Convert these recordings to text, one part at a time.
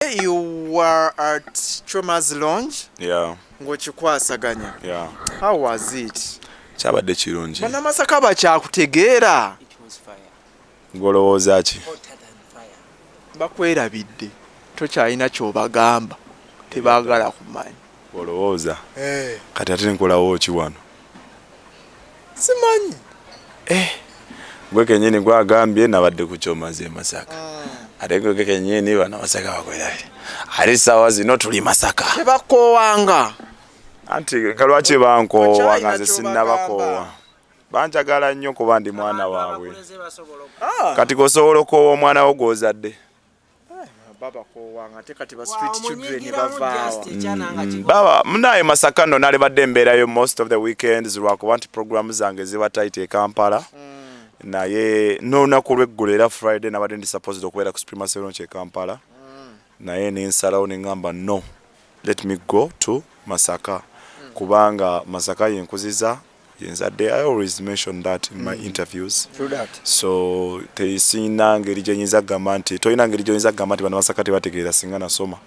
You were at Choma's Lounge. Yeah. Ngochikwasaganya. Yeah. How was it? Kyabadde kirungi. Bana Masaka bakyakutegeera. It was fire. Ngolowooza ki? Hotter than fire. Bakwerabidde. Tokyalina ky'obagamba. Tebaagala kumanyi. Olowooza. Kati ate nkolawo ki wano? Simanyi. Gwe kennyini gwagambye nabadde ku Choma's e Masaka. Ate gwe kennyini bana Masaka bakwerabye. Ate ssaawa zino tuli Masaka. Tebakoowanga. Anti nga lwaki bankoowa nga nze sinnabakoowa. Banjagala nnyo kuba ndi mwana waabwe. Kati gosobola okoowa omwana wo gw'ozadde. Baba koowanga ate kati ba street children bavaawo. Baba munaye Masaka nno nalibadde embeerayo most of the weekends lwakuba nti programu zange ziba tight e Kampala. Naye n'olunaku lw'eggulo era Friday nabadde ndi supposed okubeera ku Supremacy Lounge e Kampala. Naye nensalawo ne ngamba no, let me go to Masaka. Kubanga Masaka yenkuziza yenzadde. I always mention that in my interviews. True that. So teisina ngeri gyenyinza gamba nti toyina ngeri gyenyinza gamba nti bano Masaka tebategeera singa nasoma.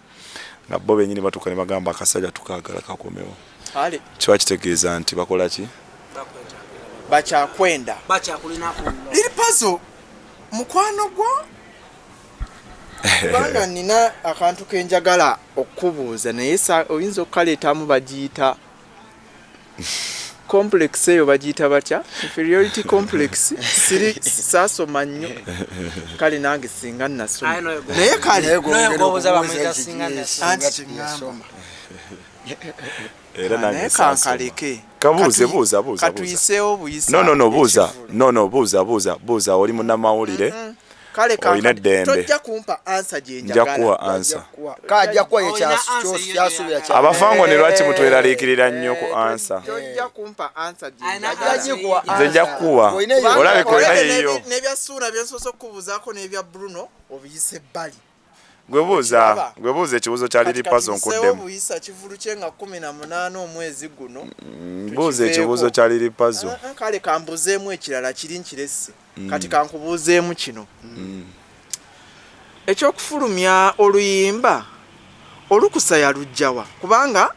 Nga bo bennyini batuuka ne bagamba akasajja tukaagala kakomewo. Ale. Kiba kitegeeza nti bakola ki? Bakyakwenda. Bakyakulinaku. Liri puzzle mukwano gwo? Kubanga nina akantu kenjagala okubuuza naye oyinza okukaleetamu bagiyita complex eyo bagiyita batya? Inferiority complex. Siri saasoma nnyo. Kale nange singa nasoma. Naye kale Ngobuza bamwita singa nasoma. Era nange kankaleke. Kabuuze buuza. Katuyiseewo buyisa. No, buuza oli munnamawulire. Kale Oyina ddembe. tojja kumpa answer gye njagala. Nja kuwa answer. Kajja kuwa kyasubira kya. Abafango ne lwaki mutweraliikirira nnyo ku answer? Tojja kumpa answer gye Nze nja kuwa. Olabe ko nayo. N'ebyasuula byensoose okubuuzaako n'ebya Bruno obiyise bbali. Gwe buuza ekibuuzo kya Liri Puzzle nkuddemu. Obuyisa kivulu kye nga 18 omwezi guno. Buuza ekibuuzo kya Liri Puzzle. Kale kambuzeemu ekirala kiri nkiresse. Kati kankubuuzeemu kino. Ekyokufulumya oluyimba olukusa yalugjawa kubanga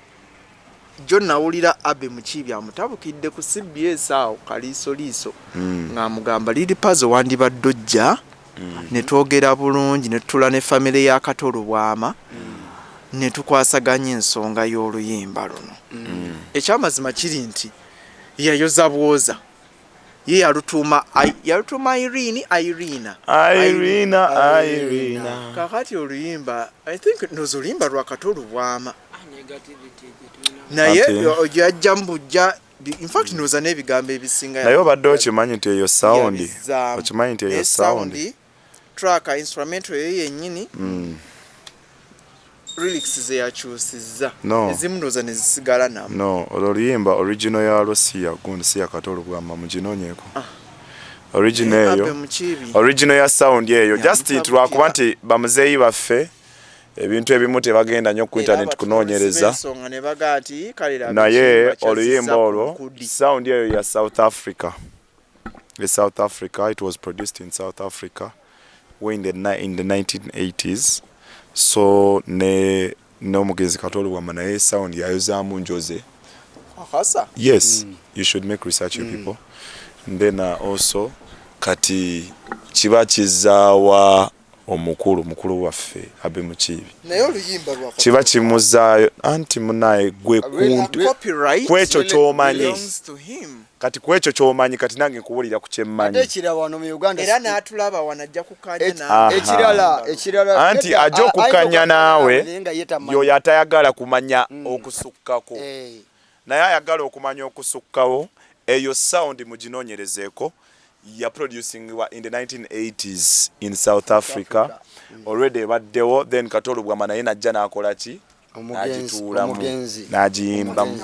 John nawulira Abe Mukiibi amutabukidde ku CBS awo kaliisoliiso ng'amugamba Liri Puzzle wandibadde ojja ne twogera bulungi ne tutula ne famire ya Katolo Bwama ne tukwasaganya ensonga y'oluyimba luno. Ekyamazima kiri nti yayoza bwoza ye yalutuma Irina. Kakati oluyimba I think nozuluyimba lwa Katolo Bwama naye ojja mbujja in fact noza n'ebigambo ebisinga naye obadde okimanyi nti eyo sound track instrumental eyo yennyini lyrics ze yakyusizza ezimu noza ne zisigala namu. No, oluyimba original yalwo si ya Katolo Bwama muginoonyeeko. Original ya sound eyo just it lwakuba nti bamuzeeyi baffe ebintu ebimu tebagenda nnyo ku internet kunoonyereza naye oluyimba olwo sound eyo ya South Africa. It was produced in South Africa in the 1980s. So n'omugenzi Katolo Bwama naye sound yayozaamu njoze. Yes, you should make research, you people. And then also kati kiba kizaawa omukulu waffe Abe Mukiibi. Naye oluyimba lwa kiba kimuzaayo anti munaye gwe kwekyo ky'omanyi. Kati kwekyo ky'omanyi kati nange nkuwulira ku kyemmanyi. Era n'atulaba wanajja kukanya nawe. Ekirala anti ajja okukanya naawe yoyo atayagala kumanya okusukkako. Naye ayagala okumanya okusukkawo eyo sound muginoonyerezeeko ya producing in the 1980s in South Africa. Already ebaddewo then Katolo Bwama naye najja n'akola ki? N'agituulamu n'agiyimbamu.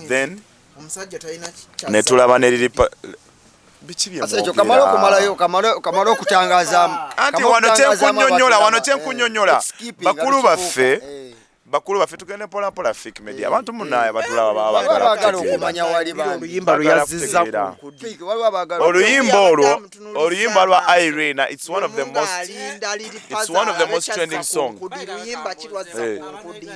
Then ne tulaba ne Liri biki bye Asejo kamalo okutangaza anti wano kyenkunyonnyola bakulu baffe bakulu baffe tugende pola pola fake media abantu munnaye batulaba abagala okumanya wali oluyimba luyazizza ku nkudi oluyimba lwa Irene it's one of the most trending song luyimba kirwazza ku nkudi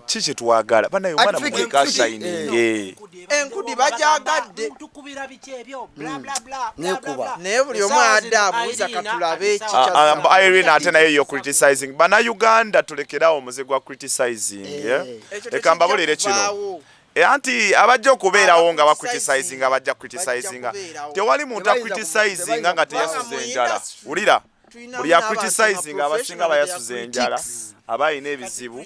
chiche twagala bana yomana muleka shining enkudi bajagadde tukubira biki ebyo bla bla bla nekuba naye buli omu adabuuza katulabe Irene ate naye yo criticizing bana Uganda tulekerawo omuze gwa criticizing ekamba bulire kino anti abajja okubeerawo nga bacriticizing abajja criticizing tewali muntu acriticizing nga teyasuze enjala ulira buli acriticizing abasinga bayasuze enjala abayina ebizibu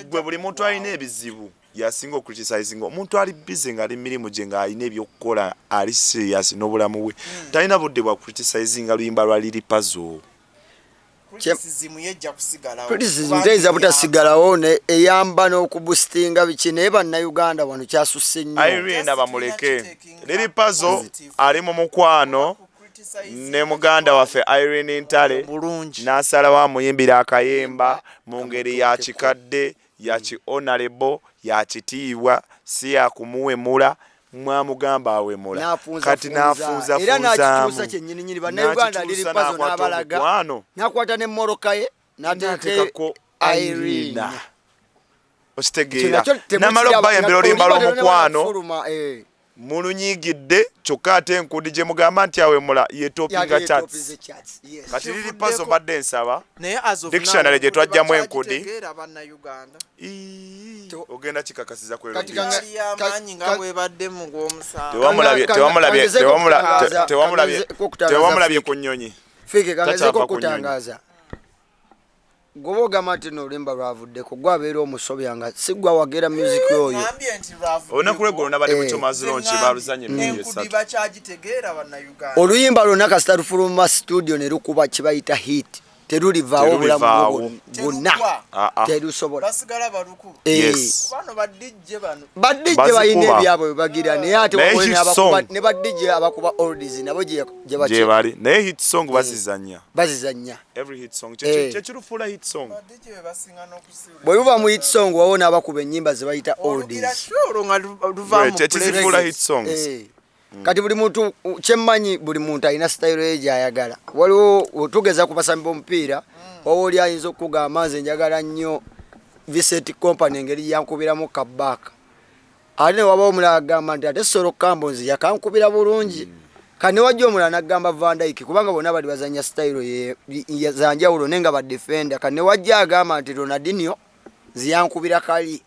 gwe buli muntu alina ebizibu yasinga criticizing omuntu ali busy nga ali mirimu gye nga alina ebyokukola ali serious n'obulamu bwe talina budde bwa criticizing luyimba lwa liri puzzle criticism teyinza butasigalawo eyamba n'okubustinga biki naye bannayuganda wano kyasusse nnyo Irene abamuleke liri puzzle ali mu mukwano ne muganda waffe Irene Ntale n'asalawo amuyimbira akayemba mu ngeri ya kikadde ya ki honorable ya kitiibwa si ya kumuwemula mwamugamba awemula kati nafunza era nakituusa kyennyini nyini bannayuganda liri puzzle n'abalaga nakwata ne moroka ye n'ateekako Irene okitegeera namala obayembera oluyimba lw'omukwano mulunyigidde kyokka ate enkudi gye mugamba nti awemula ye topinga chats kati liri puzzle badde nsaba dictionary gye twajjamu enkudi ogenda kikakasiza tewamulabye ku nnyonyi fikekangezeko kutangaza gobogamba nti n'oluyimba lwavuddeko gwabeera omusobya nga si gwa wagera music oyo olunaku lweggulo nabadde mu kyomazilonki baluzanye oluyimba lwonna kasita lufuluma studio ne lukuba kibayita hit terulivaawo obulamu bwonna terusobola badijje balina ebyabwe webagira naye ate ne badijje abakuba oldies nabo gye bali naye hit song bazizanya bwe luba mu hit song wawo n'abakuba ennyimba ze bayita oldies kati buli muntu kyemmanyi buli muntu alina style ye gy'ayagala waliwo tugeza ku basambi b'omupiira wawo oli ayinza okugamba nze njagala nnyo Vincent Company engeri yankubiramu kabbaaka ate ne wabawo omulala agamba nti ate Solo Campbell yakankubira bulungi kane wajja omulala n'agamba Van Dijk kubanga bonna bali bazanya style za njawulo naye nga badefenda kane wajja agamba nti Ronaldinho ziyankubira kali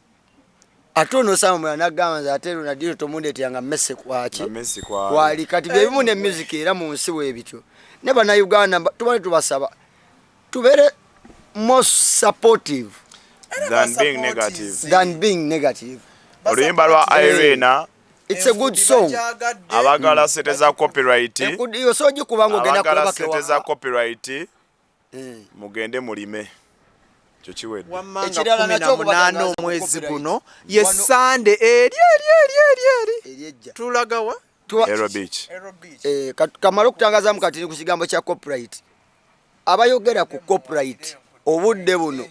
ate onosanga omulala n'agamba nti ate Ronaldinho tomundeetyanga Messi kwali kati bye bimu ne music era mu nsi bwebityo ne bannayuganda tubale tubasaba tubeere more supportive than being negative. Oluyimba lwa Irene it's a good song. Abagala sente za copyright. Iyo soji kubanga ogenda kubaka sente za copyright. Mugende mulime. Kyo kiwedde. Ekirala nakyo 18 omwezi guno ye Sunday eri. Tulagawa? Aero Beach. Kamalo kutangaza mukatini ku kigambo kya copyright. Abayogera ku copyright obudde buno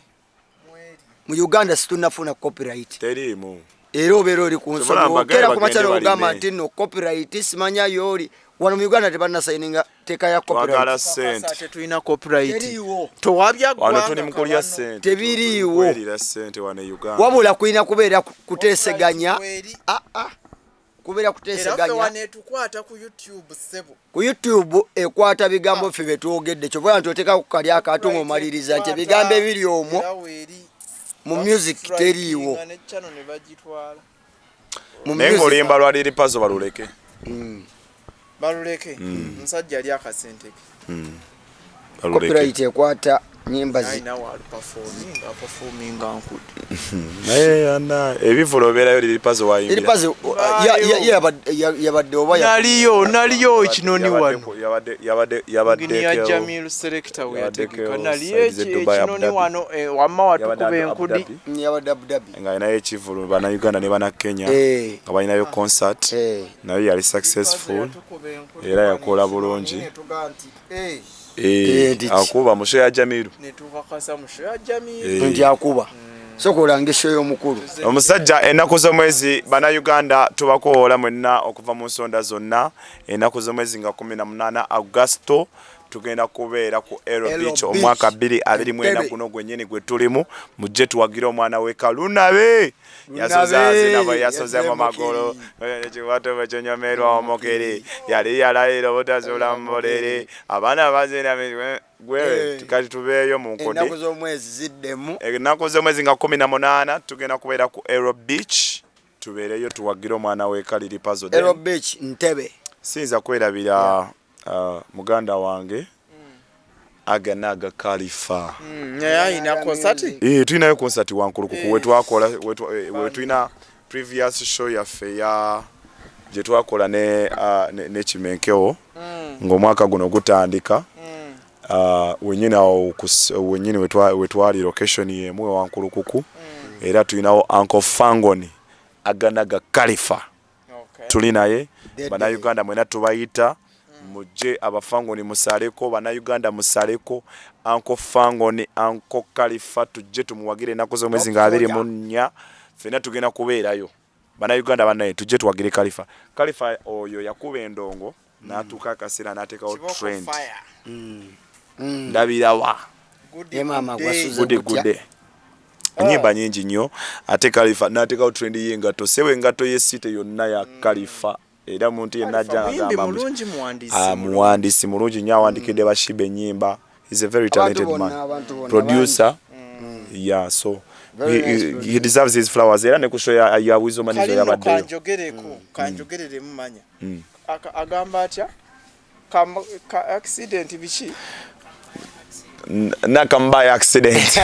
mu Uganda situnafuna copyright. Terimu. Era obeera oli ku nsonga kera ku makyalo ogamba nti no copyright simanya yoli wano mu Uganda tebalina sayininga teeka ya copyright. Sente tulina copyright. Towabya wano tuli mu kulya sente. Tebiriiwo. Welira sente wano Uganda. Wabula kuina kubeera kuteeseganya. Kubeera kuteeseganya. Era wane tukwata ku YouTube sebo. Ku YouTube ekwata bigambo ffe betwogedde kyo bwana toteeka ku kali akatungo maliriza nti bigambo ebiri omwo. Mu music teriiwo. Nengo oluyimba lwa liri puzzle baluleke. Baluleke. Musajja ali akasente ke. Baluleke. Copyright ekwata nyimba zi. Aina wa performing ankudi. Ana ebivulo berayo liri puzzle wa liri puzzle yabadde oba naliyo ikinoni wano. Yabadde ya Jamil selector we atekeka naliyo ikinoni wano wamma watukuba enkudi yabadde Abu Dhabi. Nga ina ekivulo bana Uganda ne bana Kenya. Nga balina yo concert. Nayo yali successful. Era yakola bulungi. akuba musho ya Jamiru netukakasa musho ya Jamiru nti akuba sokolanga esho y'omukulu omusajja ennaku z'omwezi bannayuganda tubakoola mwenna okuva mu nsonda zonna ennaku z'omwezi nga 18 Augusto tugenda kubeera ku Aero Beach omwaka 2024 guno gwennyini gwe tulimu mujje tuwagire omwana we Kalunabe yasoze mu magolo ekiwato bwe kyonyomerwa omukiri yali yalayira obutazuula mu bolere abaana bazina gwe kati tubeeyo mu nkodi ennaku z'omwezi ziddemu ennaku z'omwezi nga 18 tugenda kubeera ku Aero Beach tubeereyo tuwagire omwana we Kaliri Puzzle Aero Beach Ntebe siyinza kwerabira muganda wange Aganaga Khalifa ayina konsati tulinayo konsati wankulukuku wetwakola wetulina previous show yaffe ya gye twakola ne Kimenkewo ng'omwaka guno gutandika wenyini wetwali location yemu wankulukuku era tulinawo Uncle Fangoni Aganaga Khalifa tulinaye bannayuganda mwena tubayita mujje abafangoni musaleko bannayuganda musaleko Uncle Fangoni Uncle Khalifa tujje tumuwagire ennaku z'omwezi nga 24 ffenna tugenda kubeerayo bannayuganda bannaye tujje tuwagire Khalifa oyo yakuba endongo n'atuuka akaseera n'ateekawo trend ndabirawa good enyimba nyingi nnyo ate Khalifa n'ateekawo trend y'engato sewe engato y'essite yonna ya Khalifa era muntu yenna ajjagamba muwandiisi mulungi nnyo awandikidde Bashibe ennyimba is a very talented man producer yeah so he deserves his flowers era ne kusho ya wizo manizo yabaddeyo kanjogerere mumanya agamba atya ka accident bichi Nakambai accident.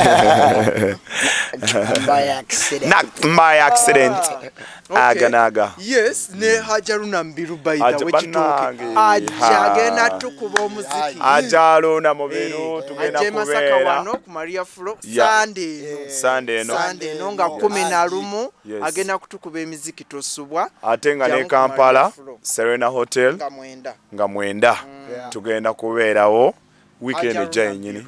Nakambai accident. Aganaga. Yes, ne Hajaruna Mbiru by the way Ajagena tukuba omuziki. Ajaluna mubiru tugenda kubeera. Maria Flo Sunday no nga 11 agenda kutukuba emiziki tosubwa. Atenga ne Kampala Serena Hotel nga mwenda tugenda kubeerawo. Weekend ejja nyini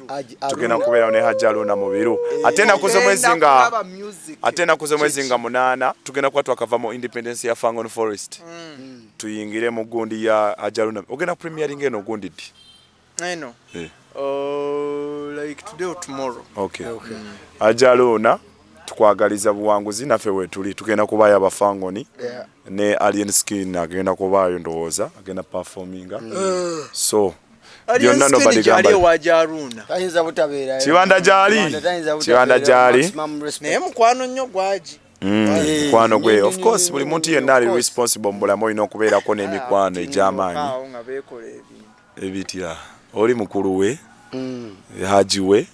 tugenda kubeera ne Hajaluna mubiru atena kuzo mwezi nga 8 tugenda kwa twakava mu Independence ya Fangoni Forest tuyingire mu gundi ya Hajaluna ogenda premiering eno gundi di I know like today or tomorrow okay. Hajaluna tukwagaliza buwanguzi naffe wetuli tugenda kubayo abafangoni ne Alien Skin agenda kubayo ndowooza agenda performinga so byonna nobody gamba wajaruna tayinza butabeera Kiwanda jali naye mukwano nnyo gwaji mukwano gwe of course buli muntu yenna ali responsible mbulamu olina okubeerako n'emikwano egy'amaanyi ebitya oli mukulu we haji we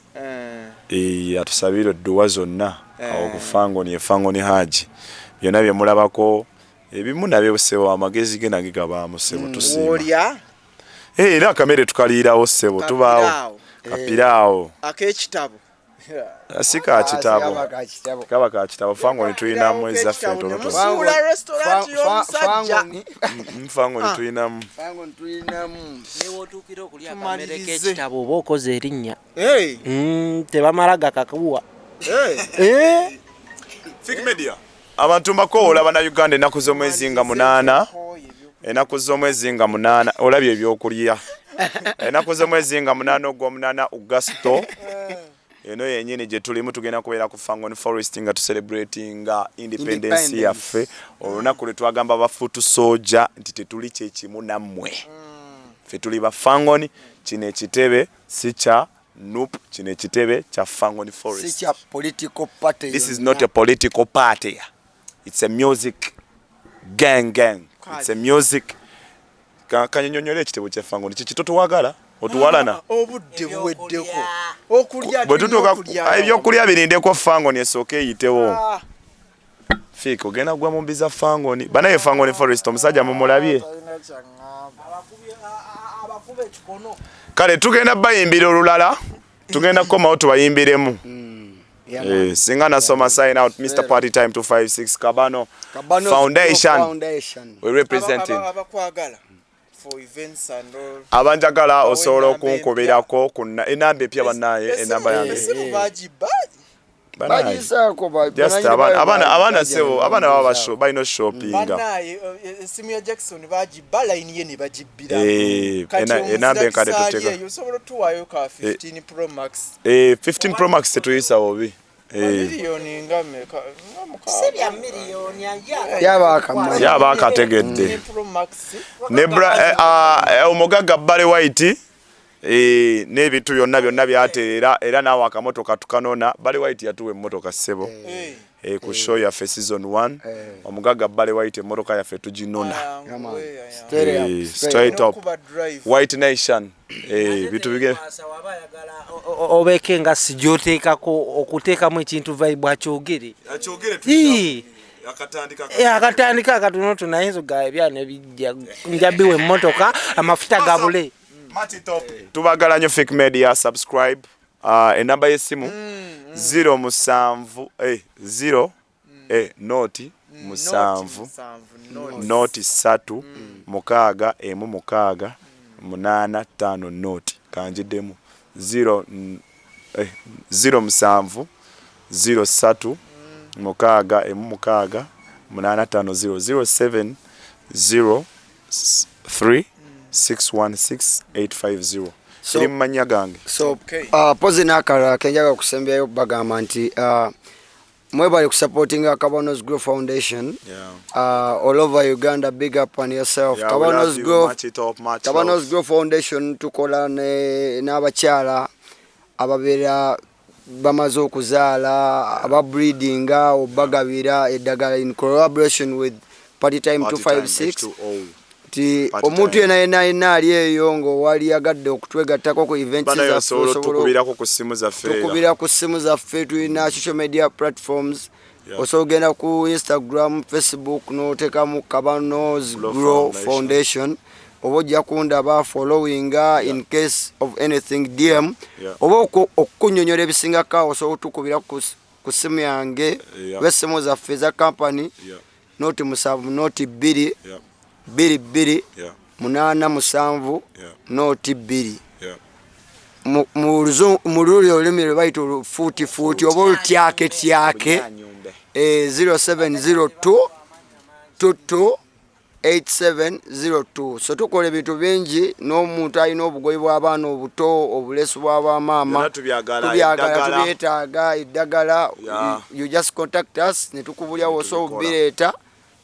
atusabire edduwa zonna okufangoni efangoni haji byonna bye mulabako ebimu nabyo busebo amagezi ge nage gabaamu sebo tusiima era kamere tukaliirawo ssebo tubaawo kapiraawo ak'ekitabo asika kitabo kaba ka kitabo Fangoni tulinamu ezaffe tonotosuula restaurant y'omusajja Fangoni tulinamu newotuukira okulya akamere k'ekitabo oba okoze erinnya tebamala gakakuwa Fig Media abantu mbakoola bannayuganda ennaku z'omwezi nga 8 ennaku z'omwezi nga 8 olabye ebyokulya ennaku z'omwezi nga 8 ogw'omunana Augusto eno yennyini gye tulimu tugenda kubeera ku Fangoni Forest nga tucelebratinga independence yaffe olunaku lwe twagamba bafutu soja nti tetuli kyekimu nammwe ffe tuli bafangoni kino ekitebe si kya Nope, kino ekitebe kya Fangoni Forest. Si kya political party. This is not a political party. It's a music gang. It's a music. Kanyonyole ekitebo kya Fangoni kikitoto wagala otuwalana. Obudde buweddeko. Okulya ebyokulya birindeko Fangoni esooke eyitewo. Fika ogenda gwa mu mbiza Fangoni. Banaye Fangoni Forest omusajja mumulabye. Kale tugenda bayimbira olulala tugenda komawo tubayimbiremu singa nasoma sign out Mr. Party Time 256 Kabano Foundation we representing abakwagala for events and all. Abanjagala osobola okunkuberako ku enamba empya bannaye enamba yange. Just abana sebo abana baba show by no shopping. Esimu ya Jackson bagibala iniye ne bagibira. Enamba enkade tuteka. Osobola tuwayo ka 15 Pro Max. 15 Pro Max tetuyisa obi. Milioni ngameka. Sebya milioni yaba akategedde. Pro Max. Nebra omugaga Barry White n'ebintu byonna byateera era nawe akamotoka tukanona. Barry White yatuwa emmotoka ssebo ku show yaffe season 1 omugaga Barry White emmotoka yaffe tuginona straight up White Nation bitu bige obeke nga sijoteekako okuteekamu ekintu vibe akyogere akatandika akatonoto nayinza gawe ebyana ebijja njabiwe emmotoka amafuta gabule. Tubagala nnyo Fake Media subscribe enamba y'essimu 0 noti 7 noti 3 mukaaga emu mukaaga 85 noti kanjiddemu 0 7 03 mukaaga emu mukaaga 85 070 616-850. So manya gange. So pose nakara kenjaga kusembyayo bagamba nti mwebali kusupporting Kabanos Grow Foundation. All over Uganda, big up on yourself. Kabanos Grow Foundation tukola n'abakyala ababera bamaze okuzaala ababreedinga obagabira eddagala in collaboration with Party Time 256. Omuntu yena ali eyo ngo wali yagadde okutwegattako ku events za tukubirako ku simu zaffe tulina social media platforms osobola ogenda ku Instagram, Facebook n'oteekamu Kabanos Grow Foundation oba ojja kundaba followinga in case of anything DM oba okukunnyonnyola ebisingako osobola otukubira ku simu yange w'essimu zaffe za company noti 7 noti 2 2 munana musanvu noti 2 mu lulyo olulimi lwe bayita fuuti oba olutyake 0702 22 8702. So tukola ebintu bingi n'omuntu alina obugoyi bw'abaana obuto obulesu bw'abamaama tubyetaaga eddagala you just contact us ne tukubulya osobola obireeta.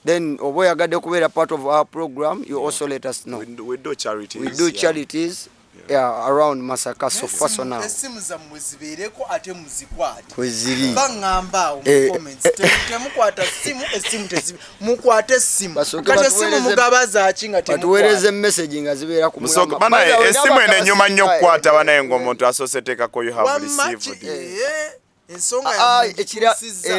Then obo yagadde kubeera part of our program, you also let us know. We do charities. We do charities around Masaka so far so now. Esimu zammwe zibeereko ate muzikwate. Kweziri. Bangamba mu comments temukwata simu esimu tezibe mukwate essimu. Kati esimu mugabaza akinga temukwata. Batuweereze message nga zibeera ku mulamba. Bana esimu ene nyuma nnyo okukwata bana ngo omuntu asoseteekako you have received. Ensonga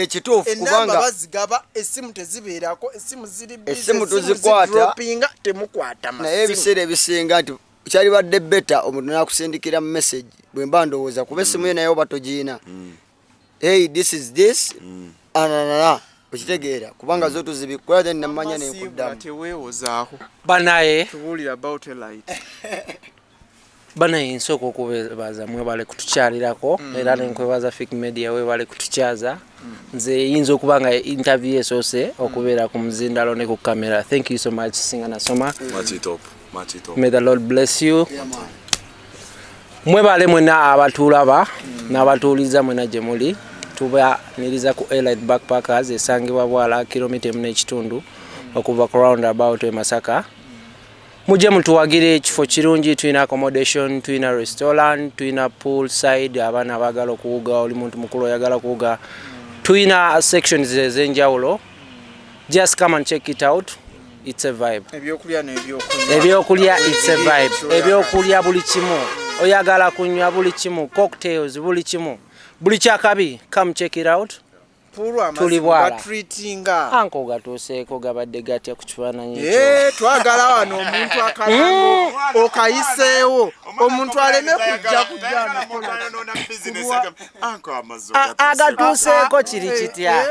ekituufu kubanga bazigaba esimu tezibeerako esimu ziri esimu tuzikwata temukwata naye ebiseera ebisinga nti kyali badde beta omuntu nakusindikira message bwe mba ndowooza kuba esimu ye naye oba togiina hey this is this ananana okitegeera kubanga zo tuzibikola then namanya nenkuddamu teweewozaako banaye tubuulira about a light banaye nsooka okubebaza mwebale kutukyalirako era nenkwebaza Fake Media webale kutukyaza nze yinza okuba nga interview esoose okubeera ku muzindalo ne ku kamera. Thank you so much Singana Soma. May the Lord bless you. Mwebale mwena abatulaba n'abatuuliza mwena gye muli tubaniriza ku Elite Backpackers esangibwa Bwala kilomita 4.5 okuva ku roundabout e Masaka. Muje mutuwagire ekifo kirungi, tuina accommodation, tuina restaurant, tuina poolside abana abagala okuwuga oli muntu mukulu oyagala kuwuga, tuina sections ez'enjawulo. Just come and check it out. It's a vibe. Ebyokulya it's a vibe. Ebyokulya buli kimu oyagala kunywa buli kimu, cocktails buli kimu, buli kyakabi. Come check it out. Tuli Bwala anko gatuseeko gabadde gatya ku kifaananyi ekyo. Twagala wano omuntu akalango okayiseewo omuntu aleme kujja agatuseeko kiri kitya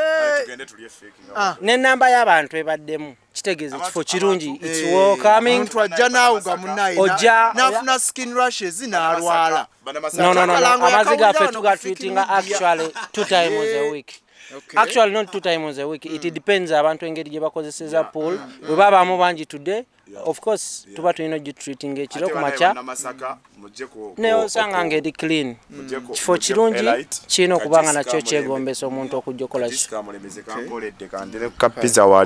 n'ennamba y'abantu ebaddemu kitegeeza ekifo kirungi it's welcoming omuntu ajja naawuga munnaye n'afuna skin rashes n'alwala. no amazzi gaffe tugatreatinga actually 2 times a week. Okay. Actually not 2 times a week. It depends abantu engeri gye bakozeseza pool. Bwe baba mu bangi today, of course tuba tulina treating ekiro ku macha. Ne osanga ngeri clean. Kifo kirungi kino kubanga nakyo kyegombesa omuntu okujja okola pizza wali